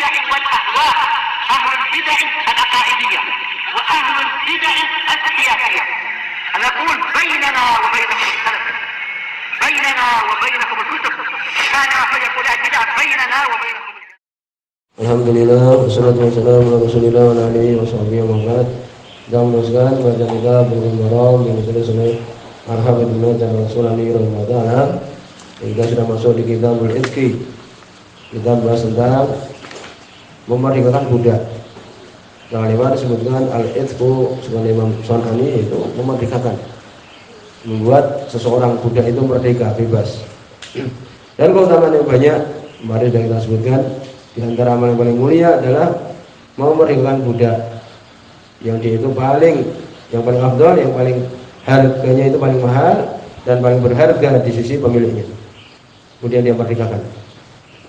البدع والأهواء، أهل البدع العقائدية وأهل البدع السياسية. نقول بيننا وبينكم السلف، بيننا وبينكم الكتب، كان فيقول البدع بيننا وبينكم. Alhamdulillah, wassalatu wassalamu ala rasulillah wa ala alihi wa sahbihi wa man kita meneruskan baca kitab Bulughul Maram yang ditulis Arham bin Najjar Rasulani rahimahullah ta'ala. Kita sudah masuk di kitabul Itqi. Kita bahas tentang memerdekakan budak. Nah, lewat disebutkan al-itqu sebagai Imam Sunani itu memerdekakan, membuat seseorang budak itu merdeka, bebas. Dan keutamaan yang banyak, kemarin sudah kita sebutkan, di antara amal yang paling mulia adalah memerdekakan budak, yang dia itu yang paling afdal, yang paling harganya itu paling mahal dan paling berharga di sisi pemiliknya. Kemudian dia merdekakan.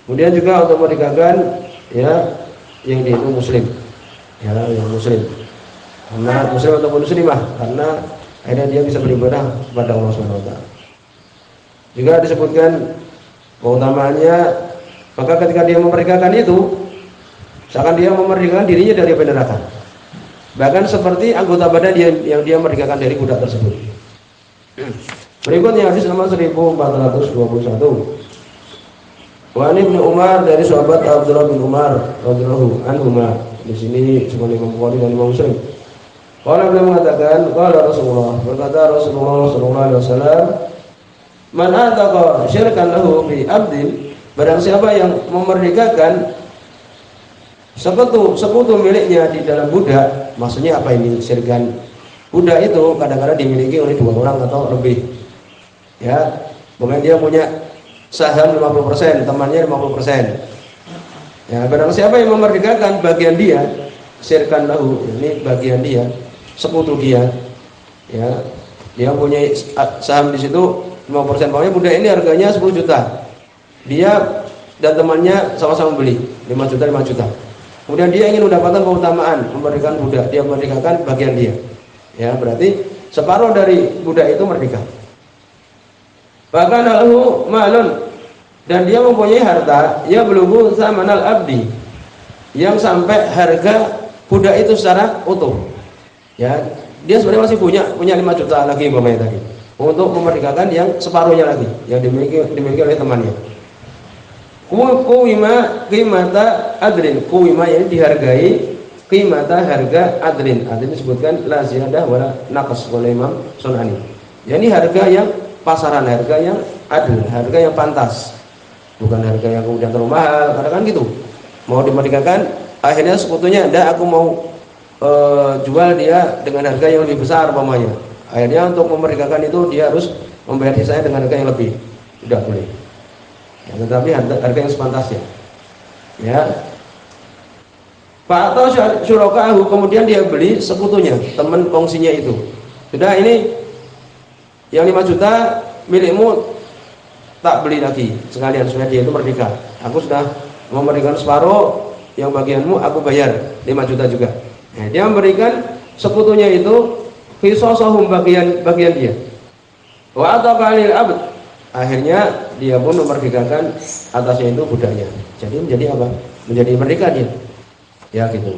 Kemudian juga untuk merdekakan ya yang dia itu muslim, ya yang muslim, karena muslim ataupun muslimah, karena akhirnya dia bisa beribadah kepada Allah Subhanahu Wa Taala. Juga disebutkan keutamaannya, maka ketika dia memerdekakan itu, seakan dia memerdekakan dirinya dari api neraka. Bahkan seperti anggota badan yang dia merdekakan dari budak tersebut. Berikutnya hadis nomor 1421. Wa Ibnu Umar, dari sahabat Abdullah bin Umar radhiyallahu anhuma. Di sini sebagai Imam Bukhari dan Imam Muslim. Qala beliau mengatakan, qala Rasulullah, berkata Rasulullah sallallahu alaihi wasallam, man ataqa syirkan lahu bi abdin, barang siapa yang memerdekakan sekutu miliknya di dalam budak. Maksudnya apa ini? Syirkan budak itu kadang-kadang dimiliki oleh 2 orang atau lebih, ya. Mungkin dia punya saham 50%, temannya 50%. Ya, barang siapa yang memerdekakan bagian dia, syirkan lahu, ini bagian dia, sekutu dia, ya. Dia punya saham di situ 50%, pokoknya budak ini harganya 10 juta. Dia dan temannya sama-sama beli 5 juta 5 juta. Kemudian dia ingin mendapatkan keutamaan memerdekakan budak, dia merdekakan bagian dia. Ya, berarti separuh dari budak itu merdeka. Bahkan lahu malun, dan dia mempunyai harta, ya belughu samanal abdi, yang sampai harga budak itu secara utuh. Ya, dia sebenarnya masih punya 5 juta lagi umpamanya tadi, untuk memerdekakan yang separuhnya lagi yang dimiliki oleh temannya. Kuwima qimata adrin, kuwima yang dihargai, qimata harga adrin. Adrin disebutkan la ziyadah wala naqas oleh Imam Sunani. Yani harga yang pasaran, harga yang adil, harga yang pantas. Bukan harga yang kemudian terlalu mahal, kadang kan gitu. Mau dimerdekakan, akhirnya sekutunya ndak, aku mau jual dia dengan harga yang lebih besar umpamanya. Akhirnya untuk memerdekakan itu dia harus membayar sisanya dengan harga yang lebih. Tidak boleh. Ya, tetapi harga yang sepantasnya. Ya. Pak atau syurakahu, kemudian dia beli sekutunya, teman kongsinya itu. Sudah, ini yang 5 juta milikmu, tak beli lagi sekalian supaya dia itu merdeka. Aku sudah memberikan separuh, yang bagianmu aku bayar 5 juta juga. Nah, dia memberikan sekutunya itu qisasahum, bagian dia. Wa ataqalil abd, akhirnya dia pun memerdekakan atasnya itu budaknya. Jadi menjadi apa? Menjadi merdeka dia. Ya gitu.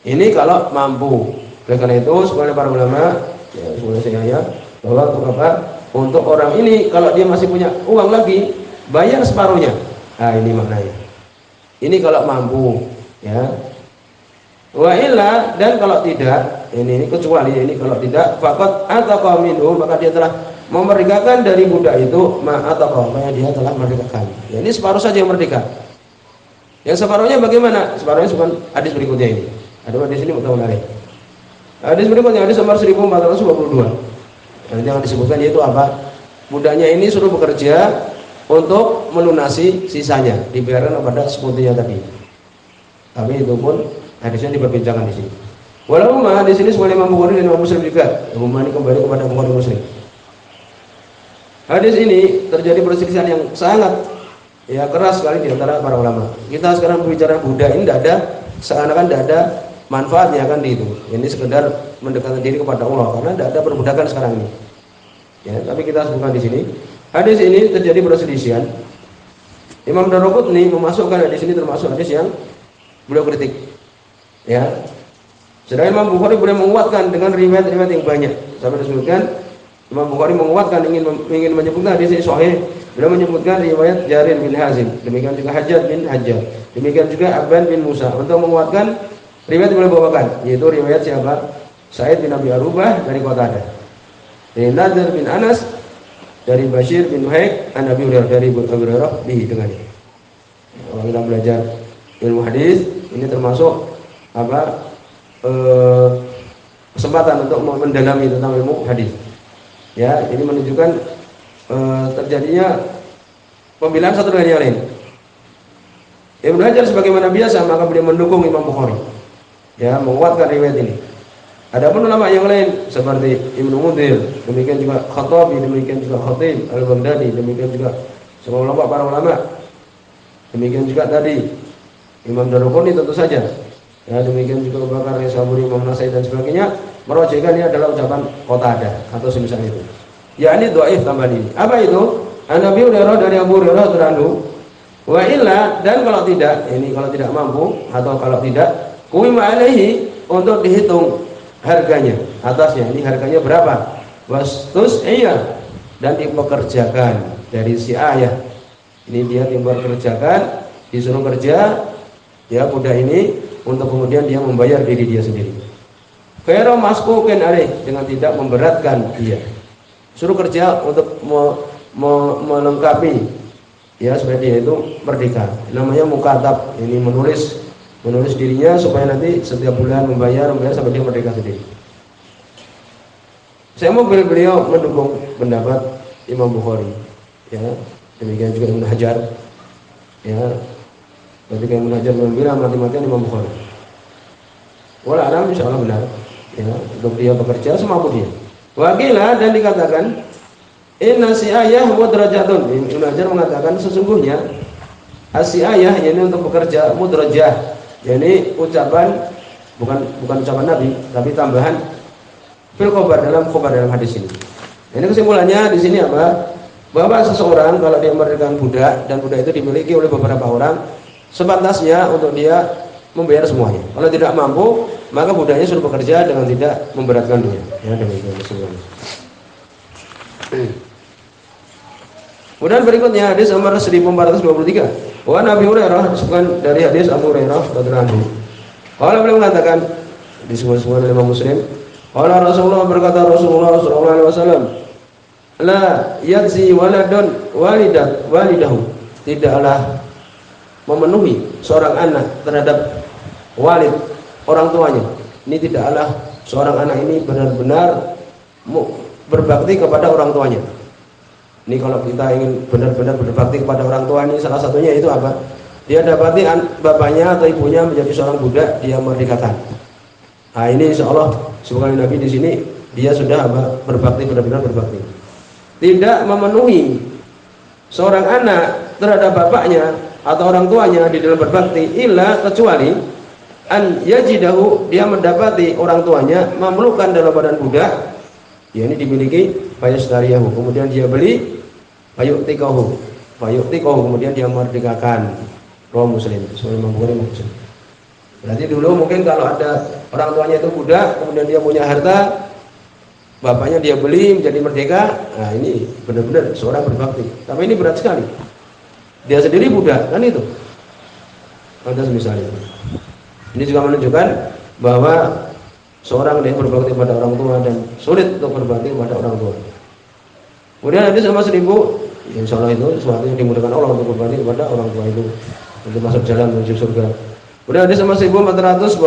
Ini kalau mampu. Oleh karena itu sebagai para ulama, ya sebenarnya saya ya, bahwa untuk apa? Untuk orang ini kalau dia masih punya uang lagi, bayar separuhnya. Nah, ini maknanya. Ini kalau mampu, ya. Wa illa, dan kalau tidak, ini kecuali ini kalau tidak, faqad ataqa minhu, maka dia telah memerdekakan dari budak itu ma'ataqa, makanya dia telah merdekakan. Ya, ini separuh saja yang merdeka. Yang separuhnya bagaimana? Separuhnya bukan hadis berikutnya ini. Ada hadis ini muttafaqun alaih. Hadis berikutnya hadis nomor 1422. Nanti yang disebutkan yaitu apa? Budaknya ini suruh bekerja untuk melunasi sisanya, dibayarkan kepada sekutunya tadi. Tapi itu pun hadisnya diperbincangkan di sini. Walau di sini sebagai Imam Bukhari dan Imam Muslim juga. Umumnya ini kembali kepada Bukhari Muslim. Hadis ini terjadi perselisihan yang sangat keras sekali di antara para ulama. Kita sekarang berbicara budak ini tidak ada, seakan-akan tidak ada manfaatnya kan di itu. Ini sekedar mendekatkan diri kepada Allah, karena tidak ada perbudakan sekarang ini. Ya, tapi kita sebutkan di sini. Hadis ini terjadi perselisihan. Imam Daruqutni memasukkan hadis ini termasuk hadis yang beliau kritik. Ya. Sedangkan Imam Bukhari boleh menguatkan dengan riwayat-riwayat yang banyak. Sampai disebutkan Imam Bukhari menguatkan ingin menyebutkan hadis ini sahih. Beliau menyebutkan riwayat Jarir bin Hazim, demikian juga Hajjaj bin Hajjaj, demikian juga Abban bin Musa untuk menguatkan riwayat yang beliau bawakan, yaitu riwayat siapa? Sa'id bin Abi Arubah dari Qatadah, dari Nadir bin Anas, dari Bashir bin Muhaik, an Abi Hurairah, dari Abu Hurairah dengannya. Kalau kita belajar ilmu hadis, ini termasuk kesempatan untuk mendalami tentang ilmu hadis. Ya, ini menunjukkan terjadinya pembelaan satu dengan yang lain. Ibnu Hajar sebagaimana biasa maka beliau mendukung Imam Bukhari, ya, menguatkan riwayat ini. Adapun ulama yang lain seperti Ibnu Mundhir, demikian juga Khattabi, demikian juga Khatib Al-Baghdadi, demikian juga semua para ulama, demikian juga tadi Imam Daruqutni tentu saja, ya, demikian juga Abu Bakar As-Saburi, Imam Nasai dan sebagainya merojihkan ini adalah ucapan Qatadah atau semisal itu. Ya, ini dhaif tambahan ini. Apa itu? An-Nabi Hurairah, dari Abu Hurairah radhiyallahu wa illa, dan kalau tidak, ini kalau tidak mampu atau kalau tidak kuima alaihi, untuk dihitung harganya atasnya, ini harganya berapa, wastus iya, dan dipekerjakan dari si ayah, ini dia dipekerjakan, disuruh kerja, ya, budak ini untuk kemudian dia membayar diri dia sendiri. Fero maskukin alaih, dengan tidak memberatkan dia, suruh kerja untuk melengkapi, ya, supaya dia itu merdeka. Namanya mukatab, ini menulis dirinya supaya nanti setiap bulan membayar sampai dia merdeka sendiri. Saya mau beliau mendukung pendapat Imam Bukhari, ya, demikian juga Ibnu Hajar, ya, ketika Ibnu Hajar bilang mati-matian Imam Bukhari. Wala alam insyaallah benar, ya, untuk dia bekerja semampu dia. Wakilah, dan dikatakan inna si ayah mudrajatun. Ibnu Hajar mengatakan sesungguhnya as-si'ayah, yakni untuk bekerja, mudrajah, yakni ucapan bukan ucapan Nabi tapi tambahan fil khabar, dalam hadis ini. Ini kesimpulannya di sini apa? Bahwa seseorang kalau dia memerdekakan budak dan budak itu dimiliki oleh beberapa orang, sepantasnya untuk dia membayar semuanya. Kalau tidak mampu, maka budaknya suruh bekerja dengan tidak memberatkan dia. Ya, demikian kesimpulannya. Kemudian berikutnya hadis nomor 1423. Wa Nabi Hurairah, disebutkan dari hadis Abu Hurairah radhiyallahu anhu. Kalau beliau mengatakan, disebut-sebut oleh Imam Muslim, kalau Rasulullah, berkata Rasulullah sallallahu alaihi wasallam, la yajzi waladun walidahu, tidaklah memenuhi seorang anak terhadap walid, orang tuanya. Ini tidaklah seorang anak ini benar-benar berbakti kepada orang tuanya. Ini kalau kita ingin benar-benar berbakti kepada orang tua, ini salah satunya itu apa? Dia dapati bapaknya atau ibunya menjadi seorang budak, dia merdekakan. Nah, ini insyaallah sebagai Nabi di sini dia sudah berbakti, benar-benar berbakti. Tidak memenuhi seorang anak terhadap bapaknya atau orang tuanya di dalam berbakti, illa, kecuali an yajidahu, dia mendapati orang tuanya memelukkan dalam badan budak, ya, ini dimiliki fayastariyahu, kemudian dia beli, fayu'tikahu, kemudian dia merdekakan. Roh Muslim, sesuai Imam Bukhari Muslim. Berarti dulu mungkin kalau ada orang tuanya itu budak, kemudian dia punya harta, bapaknya dia beli menjadi merdeka. Nah, ini benar-benar seorang berbakti. Tapi ini berat sekali. Dia sendiri budak, kan itu. Ada misalnya. Ini juga menunjukkan bahwa seorang yang berbakti kepada orang tua dan sulit untuk berbakti kepada orang tua. Kemudian hadis sama 1000, insya Allah itu sesuatu yang dimudahkan Allah untuk berbakti kepada orang tua itu, untuk masuk jalan menuju surga. Kemudian hadis sama 1424.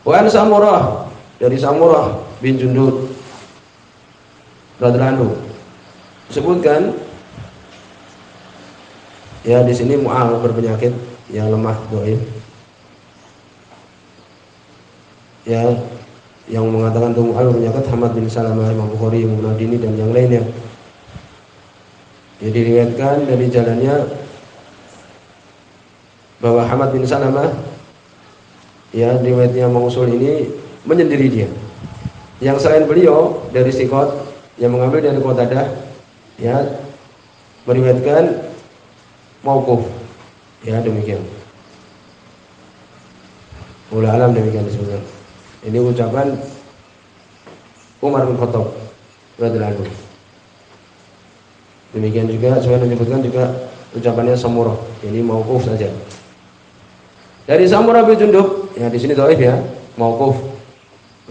Wan Samurah, dari Samurah bin Jundud radhiyallahu anhu, disebutkan, ya, di sini mu'al, berpenyakit yang lemah, dhaif. Ya, yang mengatakan itu mu'al berpenyakit Hamad bin Salamah, Imam Bukhari, Imam Nadini dan yang lainnya. Jadi diriwayatkan dari jalannya bahwa Hamad bin Salamah, ya, riwayatnya mengusul ini menyendiri dia. Yang selain beliau dari Siqat yang mengambil dari Qatadah, ya, meriwayatkan mauquf, ya, demikian. Wallahu alam demikian disebutkan. Ini ucapan Umar bin Khattab radhiyallahu anhu. Demikian juga saya menyebutkan juga ucapannya Samurah, ini mauquf saja. Dari Samurah bin Jundub, ya di sini dhaif ya, mauquf.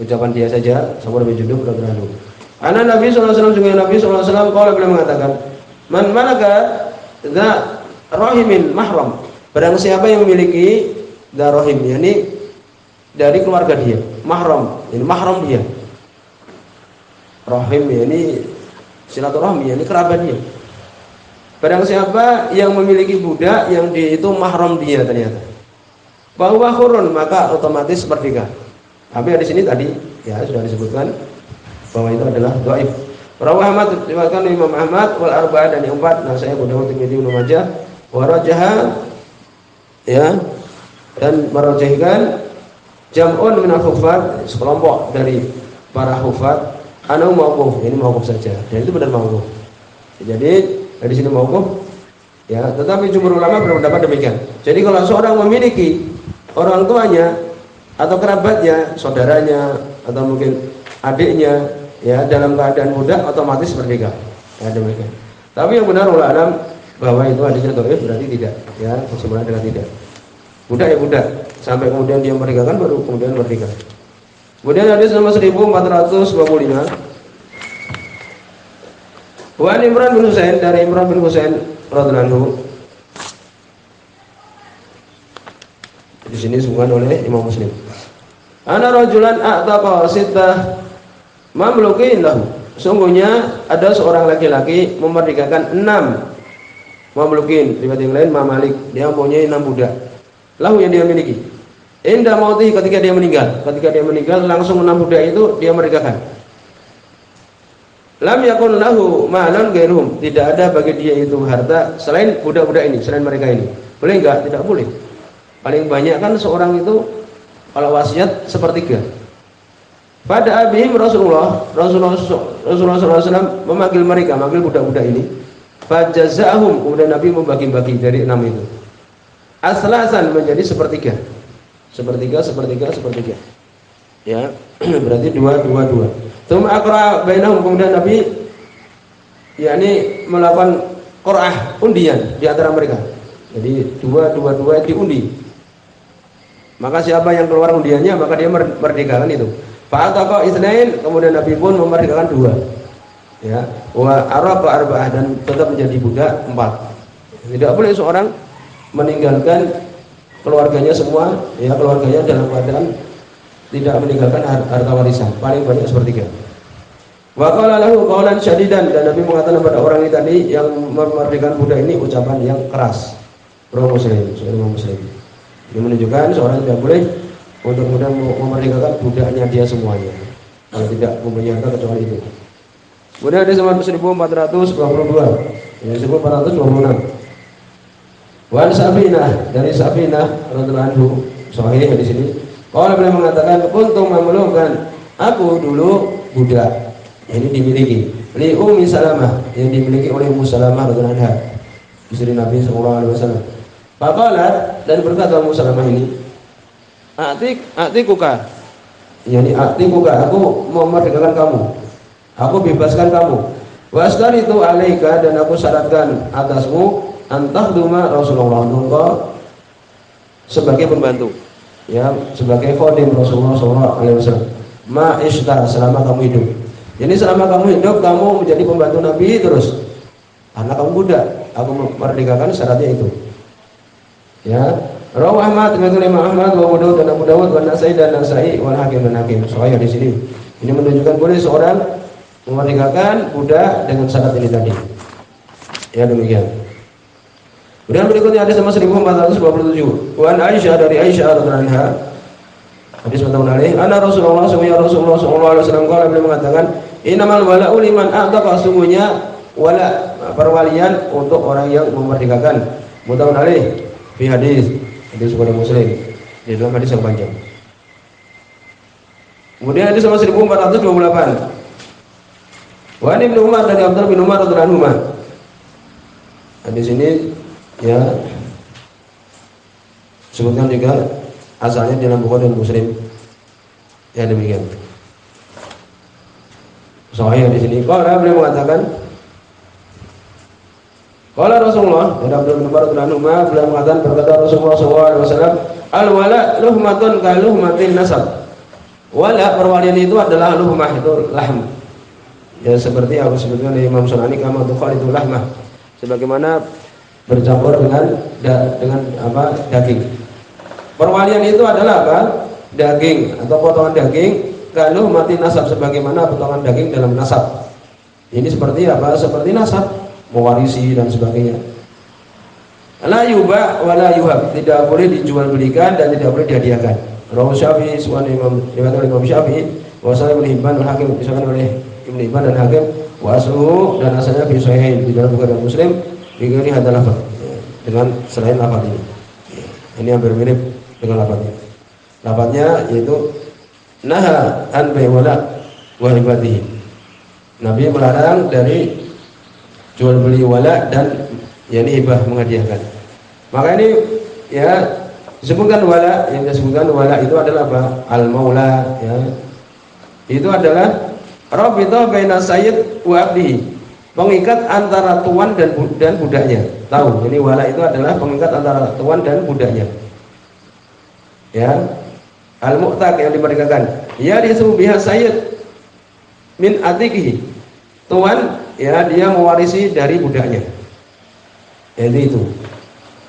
Ucapan dia saja, Samurah bin Jundub radhiyallahu anhu. Ana Nabi sallallahu alaihi wasallam, juga Nabi sallallahu alaihi wasallam qala beliau mengatakan, "Man malaka dza rahimin mahram." Barang siapa yang memiliki dza rahim, yakni dari keluarga dia, mahram, ini mahram dia. Rahim yakni silaturahmi, yakni kerabat dia. Barang siapa yang memiliki budak yang dia itu mahram dia ternyata, bahwa khurun, maka otomatis merdeka. Tapi di sini tadi ya sudah disebutkan bahwa itu adalah dhaif. Rawah Ahmad, diriwayatkan Imam Ahmad wal arba'ah dan yang empat. Nah, saya Abu Dawud, Tirmidzi, Ibnu Majah, wa rajaha ya, dan merajihkan jam'un min al-huffaz, sekelompok dari para huffaz, ana mauquf, ini mauquf saja. Dan itu benar mauquf. Jadi dari sini mauquf ya, tetapi jumhur ulama berpendapat demikian. Jadi kalau seorang memiliki orang tuanya atau kerabatnya, saudaranya atau mungkin adiknya ya dalam keadaan budak, otomatis merdeka. Ya demikian. Tapi yang benar ulama alam bahwa itu hadisnya dhaif, berarti tidak ya, kesimpulan adalah tidak. Budak ya budak sampai kemudian dia merdekakan, baru kemudian merdeka. Kemudian hadis nomor 1425. Wa Imran bin Husain, dari Imran bin Husain radhiyallahu anhu. Di sini disebutkan oleh Imam Muslim. Ana rajulan a'taqa sittah mamlukin lahu. Sungguhnya ada seorang laki-laki memerdekakan 6 mamlukin, riwayat yang lain mamalik, dia mempunyai 6 budak. Lahu yang dia miliki. Inda mauti, ketika dia meninggal langsung 6 budak itu dia merdekakan. Lam yakun lahu ma'lan ghairuhum, tidak ada bagi dia itu harta selain budak-budak ini, selain mereka ini. Boleh enggak? Tidak boleh. Paling banyak kan seorang itu kalau wasiat sepertiga. Pada abihim Rasulullah SAW memanggil mereka, memanggil budak-budak ini. Fajazahum, kemudian Nabi membagi-bagi dari 6 itu. Aslasan, menjadi sepertiga. Sepertiga. Ya, berarti 2. Tsumma aqra bainahum, kemudian Nabi yakni melakukan qur'ah, undian di antara mereka. Jadi 2 diundi. Maka siapa yang keluar undiannya maka dia merdekakan itu. Fa'ataqa itsnain, kemudian Nabi pun memerdekakan 2. Ya, wa araqa arba'ah, dan tetap menjadi budak 4. Tidak boleh seorang meninggalkan keluarganya semua, ya keluarganya dalam keadaan tidak meninggalkan harta warisan, paling banyak sepertiga. Wa qala lahu qawlan syadidan, dan Nabi mengatakan kepada orang ini tadi yang memerdekakan budak ini ucapan yang keras. Rawi Muslim. Ini menunjukkan seorang tidak boleh untuk kemudian memerdekakan budaknya dia semuanya, kalau tidak mempunyai harta kecuali itu. Kemudian ada nomor 1422, ini 1426. Wan Safinah, dari Safinah radhiyallahu anhu, sahih di sini. Kalau beliau mengatakan, kuntum mamlukan, aku dulu budak, ini dimiliki li Ummi Salamah, yang dimiliki oleh Ummu Salamah radhiyallahu anha, istri Nabi sallallahu alaihi wasallam. Faqalat, dan berkata Ummu Salamah ini, A'tikuka, yakni a'tikuka, aku memerdekakan kamu, aku bebaskan kamu. Wa astaritu alaika, dan aku syaratkan atasmu antah-duma Rasulullah, engkau sebagai pembantu, ya sebagai khadim Rasulullah SAW. Ma'ishta, selama kamu hidup. Jadi selama kamu hidup kamu menjadi pembantu Nabi terus. Karena kamu budak, aku merdekakan syaratnya itu. Ya, Rawah Ahmad, Imam Ahmad, wa Abu Dawud, dan Abu Dawud, wa Nasai, dan Nasai, wal Hakim, dan Hakim. Soalnya di sini ini menunjukkan boleh seorang memerdekakan budak dengan syarat ini tadi. Ya demikian. Kemudian berikutnya hadis nomor 1427. Wa an Aisyah, dari Aisyah radhiyallahu anha. Hadis muttafaqun alaih. Anna Rasulullah sallallahu alaihi wasallam qala, beliau mengatakan, innamal wala'u liman a'taqa, sungguhnya wala perwalian untuk orang yang memerdekakan. Muttafaqun alaih fi hadis Bukhari Muslim, di dalam hadis yang panjang. Kemudian hadis nomor 1428. Wa an Ibnu Umar, dari Abdullah bin Umar radhiyallahu anhu. Hadis ini ya sebutkan juga asalnya dalam Bukhari dan Muslim. Ya demikian. Soalnya di sini kalau beliau mengatakan, kalau Rasulullah dan Abdul bin Umar radhiyallahu beliau mengatakan berkata Rasulullah SAW, al-wala luhmatun kaluhmatin nasab. Wala perwalian itu adalah luhmah, itu lahm. Ya seperti yang disebutkan oleh Imam Sunani kama tukhalitu lahmah. Sebagaimana bercampur dengan daging. Perwalian itu adalah apa? Daging atau potongan daging kalau mati nasab, sebagaimana potongan daging dalam nasab. Ini seperti apa? Seperti nasab, mewarisi dan sebagainya. La yuba wa la yuhab, tidak boleh dijual belikan dan tidak boleh dihadiahkan. Rawi Syafi'i, sunan Imam Syafi'i, wa Ibnu Hibban dan Hakim, disebutkan oleh Ibnu Hibban dan Hakim, wa asluhu, dan asalnya fi sahihain, di dalam Bukhari dan Muslim, digini hadal lafaz, dengan selain lafaz ini. Ini hampir mirip dengan lafaznya. Lafaznya yaitu naha an bai'wala wa hibatihi. Nabi melarang dari jual beli wala dan yakni hibah, menghadiahkan. Maka ini ya disebutkan wala, yang disebutkan wala itu adalah apa? Al-maula, ya. Itu adalah rabita baina sayyid wa abdihi, pengikat antara tuan dan budaknya. Tahu, ini wala itu adalah pengikat antara tuan dan budaknya. Ya. Al-mu'taq yang dimerdekakan. Ya disuruh biha sayyid min atiqihi. Tuan ya dia mewarisi dari budaknya. Itu.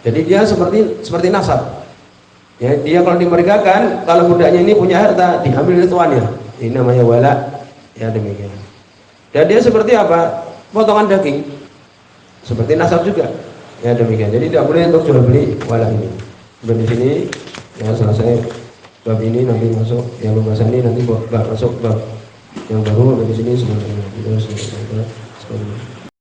Jadi dia seperti nasab. Ya, dia kalau dimerdekakan, kalau budaknya ini punya harta, diambil oleh tuannya. Ini namanya wala. Ya demikian. Dan dia seperti apa? Potongan daging. Seperti nasab juga. Ya demikian. Jadi tidak boleh untuk jual beli wala ini. Dan di sini ya selesai bab ini, nanti masuk yang pembahasan ini, nanti masuk bab yang baru. Di sini sebenarnya.